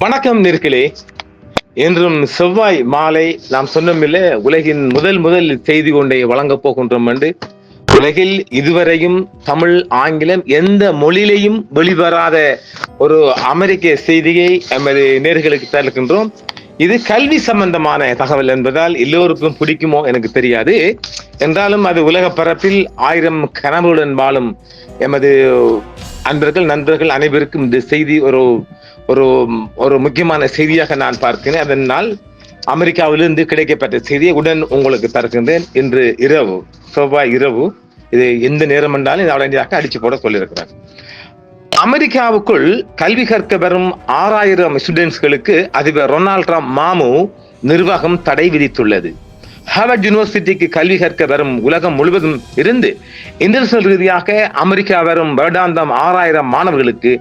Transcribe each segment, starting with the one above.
வணக்கம் நேர்களே. இன்றும் செவ்வாய் மாலை நாம் சொன்னமில்லை, உலகின் முதல் செய்தி கொண்டை வழங்கப் போகின்றோம் என்று. உலகில் இதுவரையும் தமிழ் ஆங்கிலம் எந்த மொழியிலையும் வெளிவராத ஒரு அமெரிக்க செய்தியை எமது நேர்களுக்கு தருகின்றோம். இது கல்வி சம்பந்தமான தகவல் என்பதால் எல்லோருக்கும் பிடிக்குமோ எனக்கு தெரியாது. என்றாலும் அது உலக பரப்பில் 1000 கனவுடன் வாழும் எமது அன்பர்கள் நண்பர்கள் அனைவருக்கும் இந்த செய்தி ஒரு ஒரு ஒரு முக்கியமான செய்தியாக நான் பார்க்கிறேன். அதனால் அமெரிக்காவிலிருந்து கிடைக்கப்பட்ட செய்தியை உடன் உங்களுக்கு தருகின்றேன். இன்று இரவு, செவ்வாய் இரவு, இது எந்த நேரம் என்றாலும் இதை உடனடியாக அடிச்சு போட சொல்லியிருக்கிறார். அமெரிக்காவுக்குள் கல்வி கற்க வரும் 6000 ஸ்டூடெண்ட்ஸ்களுக்கு அதிபர் டொனால்ட் ட்ரம்ப் மாமு நிர்வாகம் தடை விதித்துள்ளது. ஹார்வர்ட் யூனிவர்சிட்டிக்கு கல்வி கற்க வரும் உலகம் முழுவதும் இருந்து இன்டர்நேஷனல் ரீதியாக அமெரிக்கா வரும் வருடாந்தம் 6000 மாணவர்களுக்கு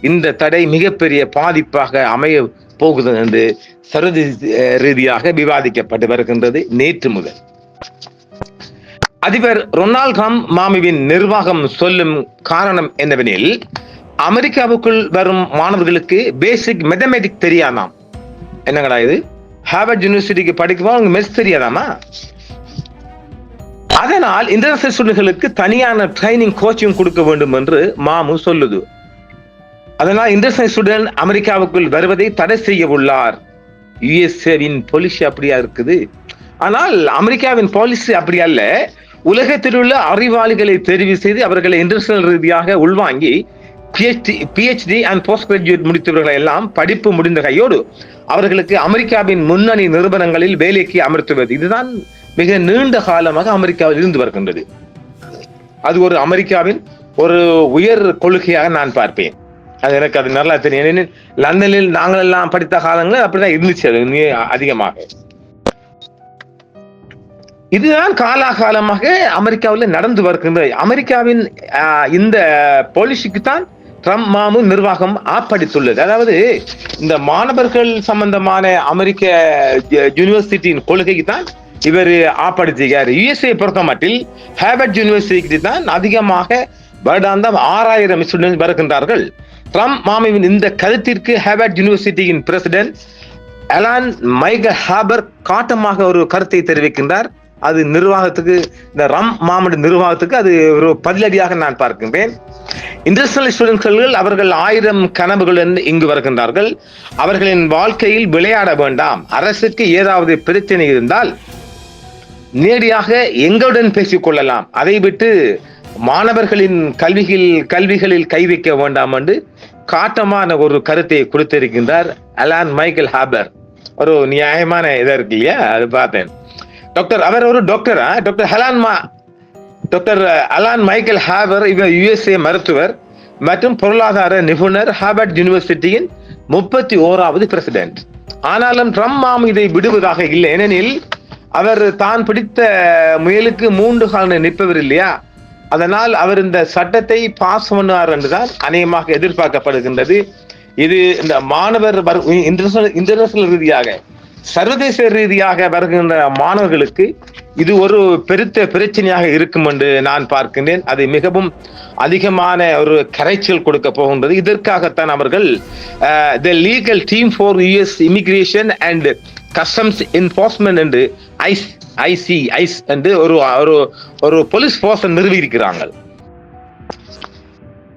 இந்த தடை மிகப்பெரிய பாதிப்பாக அமைய போகுது என்று சர்வதேச ரீதியாக விவாதிக்கப்பட்டு வருகின்றது. நேற்று முதல் அதிபர் டொனால்ட் ட்ரம்ப் மாமுவின் நிர்வாகம் சொல்லும் காரணம் என்னவெனில், அமெரிக்காவுக்குள் வரும் மாணவர்களுக்கு பேசிக் மேத்தமேட்டிக்ஸ் தெரியாதாம். என்னங்கடா இது? ஹார்வர்ட் யூனிவர்சிட்டிக்கு படிக்கும்போது மெஸ் தெரியாதாமா? அதனால் இன்டர்நேஷனல் ஸ்டூடெண்ட்களுக்கு தனியான ட்ரைனிங் கோச்சிங் கொடுக்க வேண்டும் என்று மாமு சொல்லுது. அதனால் இன்டர்நேஷனல் ஸ்டூடெண்ட் அமெரிக்காவுக்குள் வருவதை தடை செய்ய உள்ளார். யுஎஸ்ஏவின் பாலிசி அப்படியா இருக்குது. ஆனால் அமெரிக்காவின் பாலிசி அப்படி அல்ல. உலகத்தில் உள்ள அறிவாளிகளை தெரிவு செய்து அவர்களை இன்டர்நேஷனல் ரீதியாக உள்வாங்கி PhD அண்ட் போஸ்ட் கிராஜுவேட் முடித்தவர்களை எல்லாம் படிப்பு முடிந்த கையோடு அவர்களுக்கு அமெரிக்காவின் முன்னணி நிறுவனங்களில் வேலைக்கு அமர்த்துவது. இதுதான் மிக நீண்ட காலமாக அமெரிக்காவில் இருந்து வருகின்றது. அது ஒரு அமெரிக்காவின் ஒரு உயர் கொள்கையாக நான் பார்ப்பேன். எனக்கு அது நல்லா தெரியும். லண்டனில் நாங்கள் எல்லாம் படித்த காலங்கள் அப்படிதான் இருந்துச்சு. அது அதிகமாக இதுதான் காலாகாலமாக அமெரிக்காவில் நடந்து வருகின்றது. அமெரிக்காவின் இந்த பாலிசிக்கு தான் ட்ரம்ப் மாமு நிர்வாகம் ஆப்படித்துள்ளது. அதாவது இந்த மாணவர்கள் சம்பந்தமான அமெரிக்க யூனிவர்சிட்டியின் கொள்கைக்கு தான் இவர் ஆப்படித்திருக்காரு. யுஎஸ்ஏ பொறுத்த மட்டில் ஹார்வர்ட் யூனிவர்சிட்டிக்கு தான் அதிகமாக வருடாந்தம் 6000 ஸ்டூடெண்ட்ஸ் வருகின்றார்கள். ட்ரம்ப் மாமுவின் இந்த கருத்திற்கு ஹார்வர்ட் யூனிவர்சிட்டியின் பிரசிடென்ட் அலான் மைக்கேல் ஹாபர் காட்டமாக ஒரு கருத்தை தெரிவிக்கின்றார். அது நிர்வாகத்துக்கு, இந்த ட்ரம்ப் மாமுவின் நிர்வாகத்துக்கு அது ஒரு பதிலடியாக நான் பார்க்கின்றேன். இன்டர்நேஷனல் ஸ்டூடெண்ட்கள் அவர்கள் 1000 கனவுகளுடன் இங்கு வருகின்றார்கள். அவர்களின் வாழ்க்கையில் விளையாட வேண்டாம். அரசுக்கு ஏதாவது பிரச்சனை இருந்தால் நேரடியாக எங்களுடன் பேசிக் கொள்ளலாம். அதை விட்டு மாணவர்களின் கல்விகளில் கை வைக்க வேண்டாம் என்று காட்டமான ஒரு கருத்தை கொடுத்திருக்கின்றார் அலான் மைக்கேல் ஹாபர். ஒரு நியாயமான இதா இருக்கு இல்லையா? அது பார்த்தேன். அவர் ஒரு டாக்டர் டாக்டர் அலான் மைக்கேல் ஹாபர். இவர் யுஎஸ்ஏ மருத்துவர் மற்றும் பொருளாதார நிபுணர், ஹார்வர்ட் யூனிவர்சிட்டியின் 31வது பிரசிடென்ட். ஆனாலும் ட்ரம்ப் மாமு இதை விடுவதாக இல்லை. ஏனெனில் அவர் தான் பிடித்த முயலுக்கு 3 கால் நிற்பவர் இல்லையா? அதனால் அவர் இந்த சட்டத்தை பாஸ் பண்ணுவார் என்றுதான் அநேகமாக எதிர்பார்க்கப்படுகின்றது. இது இந்த மாணவர் இன்டர்நேஷனல் ரீதியாக, சர்வதேச ரீதியாக வருகின்ற மாணவர்களுக்கு இது ஒரு பெருத்த பிரச்சனையாக இருக்கும் என்று நான் பார்க்கின்றேன். அது மிகவும் அதிகமான ஒரு கரைச்சல் கொடுக்க போகின்றது. இதற்காகத்தான் அவர்கள் தி legal team for US immigration and customs enforcement என்று ஐஸ் என்று ஒரு போலீஸ் போர்ஸ் நிறுவி இருக்கிறாங்க.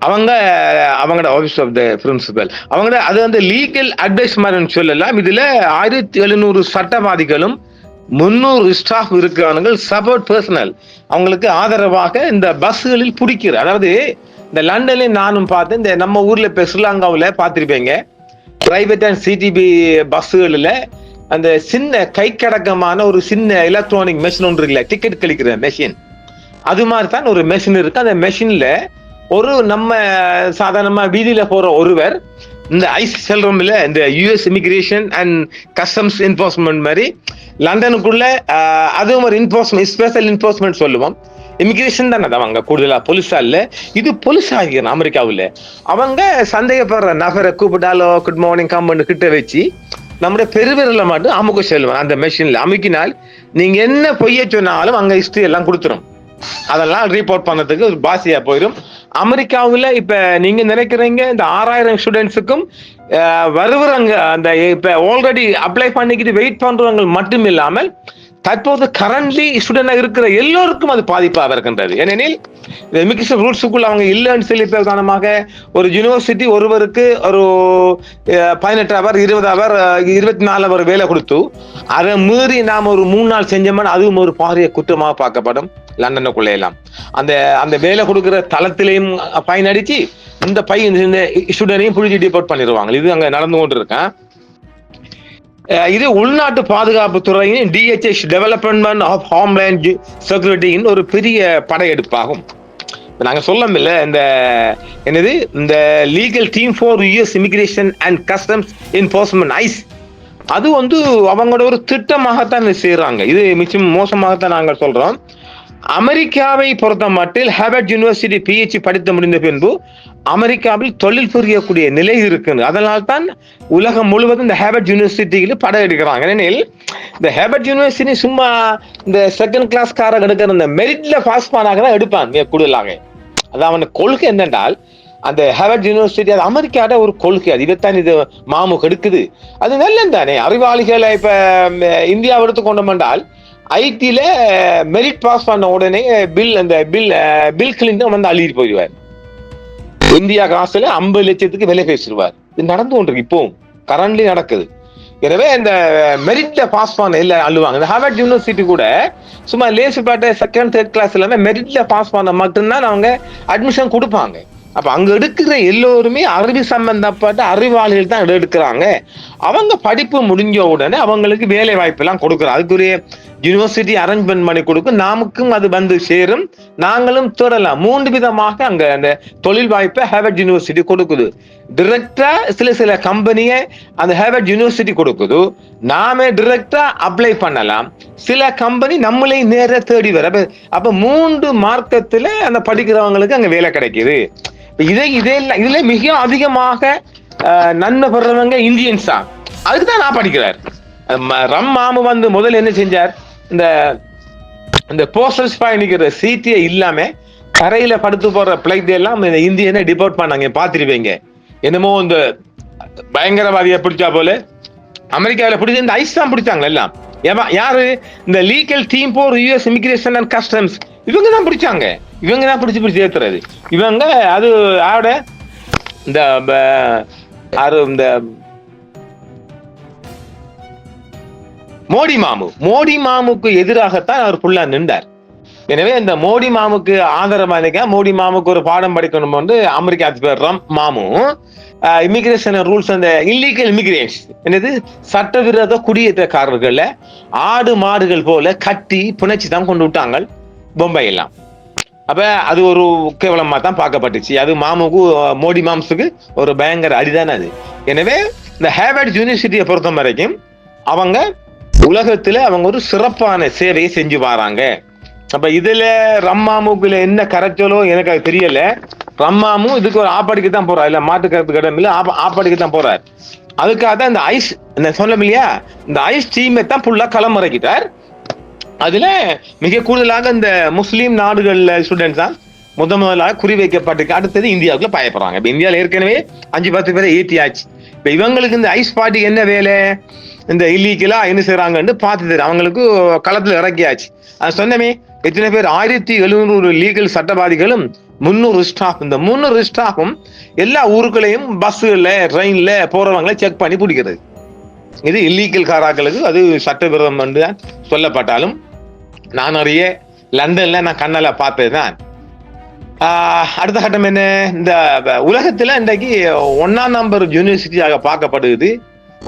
அவங்களோட ஆபீஸ் ஆஃப் த பிரின்சிபல், அது வந்து லீகல் அட்வைஸ் மாதிரி சொல்லலாம். இதுல 1700 சட்டவாதிகளும் 300 ஸ்டாஃப் இருக்கிறார்கள், சப்போர்ட் பர்சனல். அவங்களுக்கு ஆதரவாக இந்த பஸ்களில் பிடிக்கிற, அதாவது இந்த லண்டன்ல நானும் பார்த்தேன், இந்த நம்ம ஊர்ல இப்ப ஸ்ரீலங்காவில் பார்த்திருப்பீங்க, பிரைவேட் அண்ட் சிடிபி பஸ்களில் அந்த சின்ன கைக்கடக்கமான ஒரு சின்ன எலக்ட்ரானிக் மெஷின் ஒன்று இருக்குல்ல, டிக்கெட் கழிக்கிற மெஷின். அது மாதிரி தான் ஒரு மெஷின் இருக்கு. அந்த மெஷின்ல ஒரு நம்ம சாதாரணமா வீதியில போற ஒருவர் இந்த ஐஸ் செல்றோம்ல, இந்த US immigration and customs enforcement மாதிரி லண்டனுக்குள்ள அதுவும் ஒரு ஸ்பெஷல் என்ஃபோர்ஸ்மெண்ட் சொல்லுவோம். இமிகிரேஷன் தானே அவங்க கூடுதலா, போலீஸா இல்ல. இது போலீஸ் ஆகிய அமெரிக்காவில் அவங்க சந்தேகப்படுற நபரை கூப்பிட்டாலோ குட் மார்னிங் கம்பெனி கிட்ட வச்சு நம்முடைய பெருவிரல மட்டும் அமுக்க செல்வோம். அந்த மெஷின்ல அமுக்கினால் நீங்க என்ன பொய்ய சொன்னாலும் அங்க ஹிஸ்டரி எல்லாம் கொடுத்துரும். அதெல்லாம் ரிப்போர்ட் பண்ணதுக்கு ஒரு பாசியா போயிடும். அமெரிக்காவில் இப்ப நீங்க நினைக்கிறீங்க இந்த 6000 ஸ்டூடெண்ட்ஸுக்கும் வருவங்க அந்த இப்ப ஆல்ரெடி அப்ளை பண்ணிக்கிட்டு வெயிட் பண்றவங்க மட்டும் இல்லாமல் தற்போது கரண்ட்லி ஸ்டூடெண்டா இருக்கிற எல்லோருக்கும் அது பாதிப்பாக இருக்கின்றது. ஏனெனில் இமிகிரேஷன் ரூல்ஸுக்குள்ள அவங்க இல்லைன்னு சொல்லி காரணமாக ஒரு யூனிவர்சிட்டி ஒருவருக்கு ஒரு 18 அவர் 20 அவர் 24 அவர் வேலை கொடுத்து அதை மீறி நாம் ஒரு 3 நாள் செஞ்சோம்னா அதுவும் ஒரு பாரிய குற்றமாக பார்க்கப்படும். லண்டனுக்குள்ள எல்லாம் அந்த அந்த வேலை கொடுக்கிற தளத்திலையும் ஃபைன் அடிச்சு இந்த ஸ்டூடெண்டையும் புடிச்சு டிபோர்ட் பண்ணிடுவாங்க. இது அங்க நடந்து கொண்டு இருக்கேன். இது உள்நாட்டு பாதுகாப்பு துறையின் DHS டெவலப்மெண்ட் ஆஃப் ஹோம்லேண்ட் செக்யூரிட்டியின் ஒரு பெரிய படையெடுப்பாகும். நாங்க சொல்லமில்ல இந்த legal team for US immigration and customs enforcement ICE அது அவங்களோட ஒரு திட்டமாகத்தான் செய்யறாங்க. இது மிச்சம் மோசமாகத்தான் நாங்கள் சொல்றோம். அமெரிக்காவை பொறுத்த மட்டில் ஹார்வர்ட் யூனிவர்சிட்டி PhD படித்து முடிந்த பின்பு அமெரிக்காவில் தொழில் புரியக்கூடிய நிலை இருக்கு. அதனால்தான் உலகம் முழுவதும் இந்த ஹார்வர்ட் யூனிவர்சிட்டியில படம் எடுக்கிறாங்க. ஏனெனில் இந்த ஹார்வர்ட் யூனிவர்சிட்டி சும்மா இந்த செகண்ட் கிளாஸ் காரங்க எடுக்கிற இந்த மெரிட்ல பாஸ் பண்ணாக தான் எடுப்பாங்க கூடுதலாக. அது அவன் கொள்கை என்னென்றால் அந்த ஹார்வர்ட் யூனிவர்சிட்டி அது அமெரிக்காட ஒரு கொள்கை. அது இதைத்தான் இது மாமுக எடுக்குது. அது நல்லது தானே. அறிவாளிகளை இப்ப இந்தியாவை எடுத்துக்கொண்டோம் ஐடில மெரிட் பாஸ் பண்ண உடனே பில் கிளின்டன் அள்ளிட்டு போயிடுவார். இந்தியா காசுல 50 லட்சத்துக்கு விலை பேசிடுவார். இது நடந்து கொண்டிருக்கு, இப்போ கரண்ட்லி நடக்குது. எனவே இந்த மெரிட்ல பாஸ் பண்ண இல்ல அள்ளுவாங்க. இந்த ஹார்வர்ட் யூனிவர்சிட்டி கூட சும்மா லேசு பாட்ட செகண்ட் தேர்ட் கிளாஸ் எல்லாமே மெரிட்ல பாஸ் பண்ண மட்டும்தான் அவங்க அட்மிஷன் கொடுப்பாங்க. அப்ப அங்க எடுக்கிற எல்லோருமே அறிவு சம்பந்தப்பட்ட அறிவாளிகள் தான் எடுக்கிறாங்க. அவங்க படிப்பு முடிஞ்ச உடனே அவங்களுக்கு வேலை வாய்ப்பு எல்லாம் கொடுக்குறோம். அதுக்குரிய யூனிவர்சிட்டி அரேஞ்ச்மெண்ட் பண்ணி கொடுக்கும். நமக்கும் அது சேரும், நாங்களும் தொடரலாம். 3 விதமாக அங்க அந்த தொழில் வாய்ப்பை ஹார்வர்ட் யூனிவர்சிட்டி கொடுக்குது. டிரெக்டா சில கம்பெனியை அந்த ஹார்வர்ட் யூனிவர்சிட்டி கொடுக்குது. நாம டிரெக்டா அப்ளை பண்ணலாம். சில கம்பெனி நம்மளே நேர தேடி வர. அப்ப 3 மார்க்கத்துல அந்த படிக்கிறவங்களுக்கு அங்க வேலை கிடைக்குது. இதுல மிக அதிகமாக நன்மை பெறவங்க இந்தியன்ஸ் தான். அதுக்குதான் நான் படிக்கிறார். ரம் மாமு முதல்ல என்ன செஞ்சார், இந்த போஸ்டல் பயணிக்கிற சீட்டே இல்லாம கரையில படுத்து போற பிளைட் எல்லாம் இந்த இந்தியனை டிபோர்ட் பண்ணாங்க. பாத்திருப்பீங்க. என்னமோ இந்த பயங்கரவாதியை பிடிச்சா போல அமெரிக்காவில பிடிச்ச இந்த ஐஸ் தான் பிடிச்சாங்க எல்லாம். யாரு? இந்த legal team for US immigration and customs இவங்க தான் பிடிச்சாங்க. இவங்க தான் பிடிச்சு ஏத்துறது. இவங்க அது ஆட இந்த மோடி மாமுக்கு எதிராகத்தான் அவர் ஃபுல்லா நின்றார். எனவே இந்த மோடி மாமுக்கு ஆதரவா இருக்க மோடி மாமுக்கு ஒரு பாடம் படிக்கணும் வந்து அமெரிக்கா பேர் மாமு இமிகிரேஷன் ரூல்ஸ் அந்த இல்லீகல் இமிகிரேன்ஸ் என்னது சட்டவிரோத குடியேற்றக்காரர்கள ஆடு மாடுகள் போல கட்டி புனைச்சி தான் கொண்டு விட்டாங்க பொம்பை எல்லாம். அப்ப அது ஒரு கேவலமா தான் பார்க்கப்பட்டுச்சு. அது மோடி மாம்ஸுக்கு ஒரு பயங்கர அடிதான அது. எனவே இந்த ஹார்வர்ட் யூனிவர்சிட்டியை பொறுத்த வரைக்கும் அவங்க உலகத்துல அவங்க ஒரு சிறப்பான சேவையை செஞ்சு வராங்க. அப்ப இதுல ரம்மாமுக்குல என்ன கரைச்சலோ எனக்கு அது தெரியல. ரம்மாமு இதுக்கு ஒரு ஆப்பாடிக்கு தான் போறாரு, இல்ல மாட்டுக்கருத்து இடம் இல்ல, ஆப்பாடிக்கு தான் போறாரு. அதுக்காக தான் இந்த ஐஸ் சொன்னோம் இல்லையா, இந்த ஐஸ் டீமை தான் ஃபுல்லா களமிறக்கிட்டார். அதுல மிக கூடுதலாக இந்த முஸ்லீம் நாடுகள்ல ஸ்டூடெண்ட்ஸ் தான் முதலாக குறிவைக்கப்பட்டிருக்கு. அடுத்தது இந்தியாவுக்குள்ள பயப்படுறாங்க. இப்ப இந்தியாவில ஏற்கனவே 5-10 பேரை ஏற்றியாச்சு. இப்ப இவங்களுக்கு இந்த ஐஸ் பார்ட்டிக்கு என்ன வேலை, இந்த இல்லீகலா என்ன செய்யறாங்கன்னு பார்த்து அவங்களுக்கு களத்துல இறக்கியாச்சு. அது சொன்னமே எத்தனை பேர் 1700 லீகல் சட்டவாதிகளும் 300 ஸ்டாஃப். இந்த 300 ஸ்டாஃபும் எல்லா ஊருக்குள்ளேயும் பஸ்ஸுல ட்ரெயின்ல போறவங்களை செக் பண்ணி பிடிக்கிறது. இது இல்லீகல் காராக்களுக்கு அது சட்டவிரோதம் என்று சொல்லப்பட்டாலும் நான் அறிய லண்டன்ல நான் கண்ணால பார்த்ததுதான். அடுத்த கட்டம் என்ன, இந்த உலகத்துல இன்றைக்கு 1ஆம் நம்பர் யூனிவர்சிட்டியாக பார்க்கப்படுது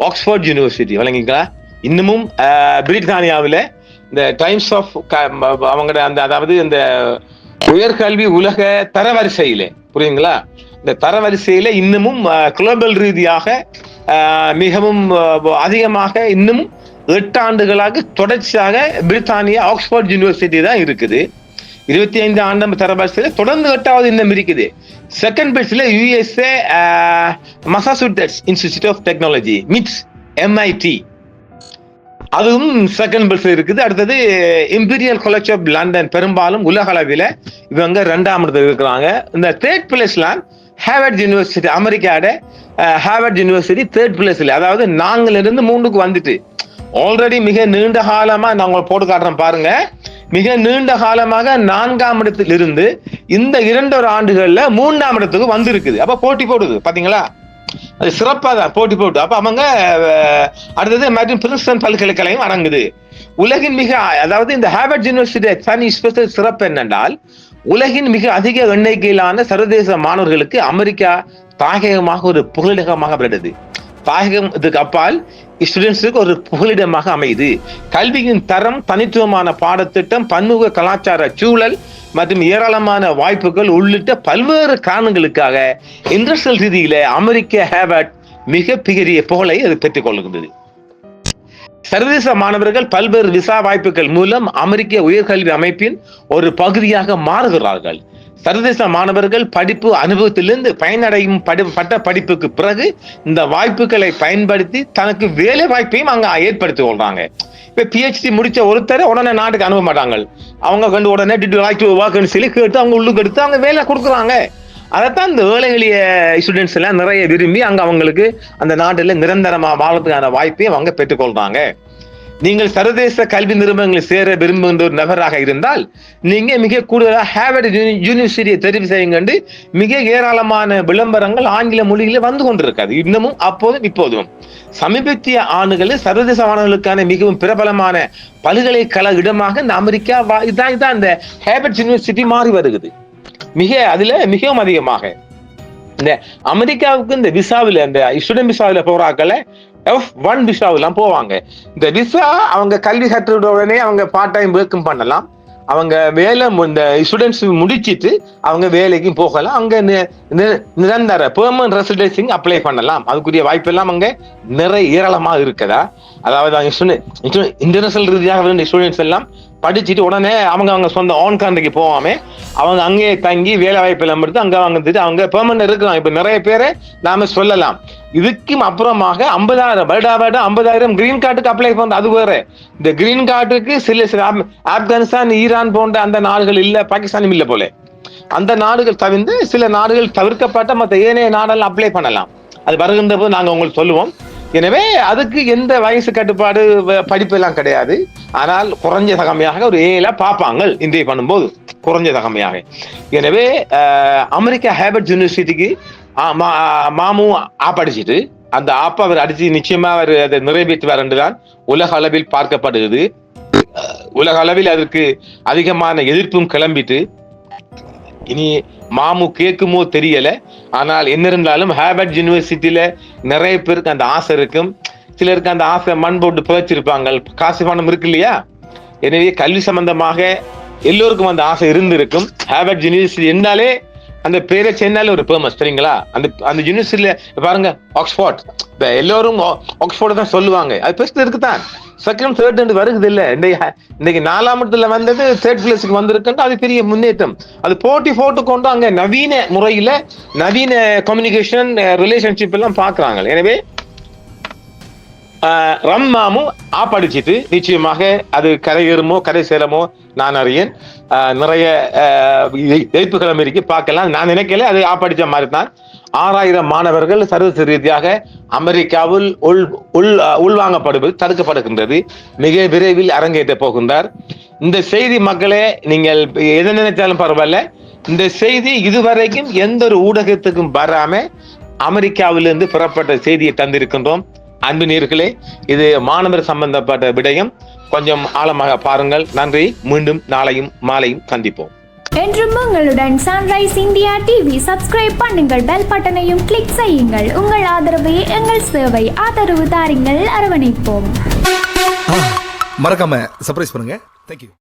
ஆக்ஸ்போர்ட் யூனிவர்சிட்டி. வழங்கிங்களா? இன்னமும் பிரித்தானியாவில் இந்த டைம்ஸ் ஆஃப் அவங்க அதாவது இந்த உயர்கல்வி உலக தரவரிசையில புரியுங்களா, இந்த தரவரிசையில இன்னமும் குளோபல் ரீதியாக மிகவும் அதிகமாக இன்னும் 8 ஆண்டுகளாக தொடர்ச்சியாக பிரித்தானியா ஆக்ஸ்போர்ட் யூனிவர்சிட்டி தான் இருக்குது. 25 ஆண்டு தரவரிசையில தொடர்ந்து 8வது இன்னும் இருக்குது. செகண்ட் பிளேஸ்ல USA Massachusetts Institute of Technology MIT அதுவும் செகண்ட் பிளேஸ்ல இருக்குது. அடுத்தது இம்பீரியல் காலேஜ் ஆஃப் லண்டன் பெரும்பாலும் உலக அளவில் இவங்க 2ஆம் இடத்துல இருக்கிறாங்க. இந்த தேர்ட் பிளேஸ்ல ஹார்வர்ட் யூனிவர்சிட்டி, அமெரிக்காவோட ஹார்வர்ட் யூனிவர்சிட்டி 3rd பிளேஸ்ல, அதாவது 4லிருந்து 3க்கு வந்துட்டு ஆல்ரெடி மிக நீண்ட காலமா நான் உங்களுக்கு போட்டு காட்டுறேன் பாருங்க. மிக நீண்ட காலமாக 4ஆம் இடத்தில் இருந்து இந்த 2 ஆண்டுகள்ல 3ஆம் இடத்துக்கு வந்திருக்குது. அப்ப போட்டி போடுது பாத்தீங்களா, அது சிறப்பா தான் போட்டி போட்டு. அப்ப அவங்க அடுத்தது மற்றும் பிரின்ஸ்டன் பல்கலைக்கழகம் அடங்குது. உலகின் மிக, அதாவது இந்த ஹார்வர்ட் யூனிவர்சிட்டி தனி ஸ்பெஷல் சிறப்பு என்னென்றால், உலகின் மிக அதிக எண்ணிக்கையிலான சர்வதேச மாணவர்களுக்கு அமெரிக்கா தாயகமாக ஒரு புகலிடமாக விளையாடுது. தாயகம் இதுக்கு அப்பால் ஸ்டூடெண்ட்ஸுக்கு ஒரு புகலிடமாக அமையுது. கல்வியின் தரம், தனித்துவமான பாடத்திட்டம், பன்முக கலாச்சார சூழல் மற்றும் ஏராளமான வாய்ப்புகள் உள்ளிட்ட பல்வேறு காரணங்களுக்காக இண்டஸ்ட்ரியல் ரீதியில அமெரிக்க ஹார்வர்ட் மிக பெரிய புகழை அது பெற்றுக் கொள்கின்றது. சர்வதேச மாணவர்கள் பல்வேறு விசா வாய்ப்புகள் மூலம் அமெரிக்க உயர்கல்வி அமைப்பின் ஒரு பகுதியாக மாறுகிறார்கள். சர்வதேச மாணவர்கள் படிப்பு அனுபவத்திலிருந்து பயனடையும் பட்ட படிப்புக்கு பிறகு இந்த வாய்ப்புகளை பயன்படுத்தி தனக்கு வேலை வாய்ப்பையும் அங்க ஏற்படுத்திக் கொள்றாங்க. இப்ப PhD முடிச்ச ஒருத்தரை உடனே நாட்டுக்கு அனுப்ப மாட்டாங்க. அவங்க கண்டு உடனே டிட் யூ லைக் டு வொர்க்னு சொல்லி கேட்டு அவங்க உள்ளுக்கு எடுத்து அவங்க வேலை கொடுக்குறாங்க. அதைத்தான் இந்த ஏழை எளிய ஸ்டூடெண்ட்ஸ் எல்லாம் நிறைய விரும்பி அங்க அவங்களுக்கு அந்த நாட்டில் நிரந்தரமா வாழ்றதுக்கான வாய்ப்பையும் அவங்க பெற்றுக்கொள்றாங்க. நீங்கள் சர்வதேச கல்வி நிறுவனங்களில் சேர விரும்புகின்ற ஒரு நபராக இருந்தால் நீங்க மிக கூடுதலாக ஹார்வர்ட் யூனிவர்சிட்டியை தெரிவு செய்யுங்க. மிக ஏராளமான விளம்பரங்கள் ஆங்கில மொழியில வந்து கொண்டிருக்காது, இன்னமும் அப்போதும் இப்போதும். சமீபத்திய ஆண்டுகளில் சர்வதேச மாணவர்களுக்கான மிகவும் பிரபலமான பல்கலைக்கழக இடமாக இந்த அமெரிக்கா இதான் இந்த ஹார்வர்ட் யூனிவர்சிட்டி மாறி வருகிறது. அதுல மிகவும் அதிகமாக இந்த அமெரிக்காவுக்கு இந்த விசாவில், இந்த ஸ்டூடெண்ட் விசாவில் போறாக்களை F1 விசாவெல்லாம் போவாங்க. இந்த விசா அவங்க கல்வி கற்ற உடனே அவங்க பார்ட் டைம் ஒர்க்கும் பண்ணலாம். அவங்க வேலை இந்த ஸ்டூடெண்ட்ஸ் முடிச்சிட்டு அவங்க வேலைக்கும் போகலாம். அங்க நிரந்தர பெர்மனன்ட் ரெசிடென்சி அப்ளை பண்ணலாம். அதுக்குரிய வாய்ப்பெல்லாம் அங்க நிறைய ஏராளமாக இருக்குதா. அதாவது இன்டர்நேஷனல் ரீதியாக ஸ்டூடெண்ட்ஸ் எல்லாம் படிச்சுட்டு உடனே அவங்க சொந்த ஆன் கண்ட்ரிக்கு போகாம அவங்க அங்கேயே தங்கி வேலை வாய்ப்பு எல்லாம் எடுத்து அங்க வந்துட்டு அவங்க பெர்மனன்ட் இருக்கலாம். இப்ப நிறைய பேரை நாம சொல்லலாம். இதுக்கும் அப்புறமாக 50,000 வருடம் 50,000 கிரீன் கார்டுக்கு அப்ளை பண்ற. அது வேற. இந்த கிரீன் கார்டுக்கு சில ஆப்கானிஸ்தான், ஈரான் போன்ற அந்த நாடுகள் இல்ல, பாகிஸ்தானும் இல்ல போல. அந்த நாடுகள் தவிர்த்து சில நாடுகள் தவிர்க்கப்பட்ட மற்ற ஏனைய நாடெல்லாம் அப்ளை பண்ணலாம். அது வருகின்ற போது நாங்க உங்களுக்கு சொல்லுவோம். எனவே அதுக்கு எந்த வயசு கட்டுப்பாடு படிப்பு எல்லாம் கிடையாது. ஆனால் குறைஞ்ச தகமையாக ஒரு 7 பார்ப்பாங்க இன்றைய பண்ணும்போது, குறைஞ்ச தகமையாக. எனவே அமெரிக்கா ஹார்வர்ட் யூனிவர்சிட்டிக்கு மாமு அடிச்சுட்டு அந்த அவர் அடிச்சு நிச்சயமா அவர் அதை நிறைவேற்றுவார் என்றுதான் உலக அளவில் பார்க்கப்படுகிறது. உலக அளவில் அதற்கு அதிகமான எதிர்ப்பும் கிளம்பிட்டு இனி மாமு கேட்குமோ தெரியல. ஆனால் என்ன இருந்தாலும் ஹார்வர்ட் யூனிவர்சிட்டியில நிறைய பேருக்கு அந்த ஆசை இருக்கும். சிலருக்கு அந்த ஆசை மண் போட்டு புதைச்சிருப்பாங்க, காசு பணம் இருக்கு இல்லையா. எனவே கல்வி சம்பந்தமாக எல்லோருக்கும் அந்த ஆசை இருந்திருக்கும். ஹார்வர்ட் யூனிவர்சிட்டி என்றாலே அந்த பேரை சேர்ந்தாலே ஒரு ஃபேமஸ், சரிங்களா. அந்த யூனிவர்சிட்டியில பாருங்க ஆக்ஸ்போர்ட், இப்ப எல்லோரும் ஆக்ஸ்போர்ட் தான் சொல்லுவாங்க. அது பெஸ்ட் இருக்குதான். 2nd 3rd வருகுது இல்ல. இன்னைக்கு 4ஆம் இடத்துல வந்தது 3rd பிளேஸுக்கு வந்திருக்கு. அது பெரிய முன்னேற்றம். அது போட்டி போட்டு கொண்டு அங்க நவீன முறையில நவீன கம்யூனிகேஷன் ரிலேஷன்ஷிப் எல்லாம் பாக்குறாங்க. எனவே ரம்மாமு படிச்சுட்டு நிச்சயமாக அது கரையேறுமோ கரை சேரமோ நான் அறியேன். நிறைய எதிர்ப்புகளும் இருக்கு, பார்க்கலாம். நான் நினைக்கல அது படிச்ச மாதிரி தான். 6000 மாணவர்கள் சர்வதேச ரீதியாக அமெரிக்காவில் உள்வாங்கப்படுவது தடுக்கப்படுகின்றது. மிக விரைவில் அரங்கேற்ற போகின்றார். இந்த செய்தி மக்களே, நீங்கள் எதை நினைச்சாலும் பரவாயில்ல, இந்த செய்தி இதுவரைக்கும் எந்த ஒரு ஊடகத்துக்கும் வராம அமெரிக்காவிலிருந்து புறப்பட்ட செய்தியை தந்திருக்கின்றோம். அன்பு நேயர்களே, இது மாணவர் சம்பந்தப்பட்ட விடயம். கொஞ்சம் ஆழமாக பாருங்கள். நன்றி. மீண்டும் நாளையும் மாலையும் சந்திப்போம். என்றும் உங்களுடன் சன்ரைஸ் இந்தியா டிவி சப்ஸ்கிரைப் பண்ணுங்கள், பெல் பட்டனையும் கிளிக் செய்யுங்கள். உங்கள் ஆதரவே எங்கள் சேவை. ஆதரவு தாருங்கள், அரவணைப்போம். மறக்காம சர்ப்ரைஸ் பண்ணுங்க. தேங்க்யூ.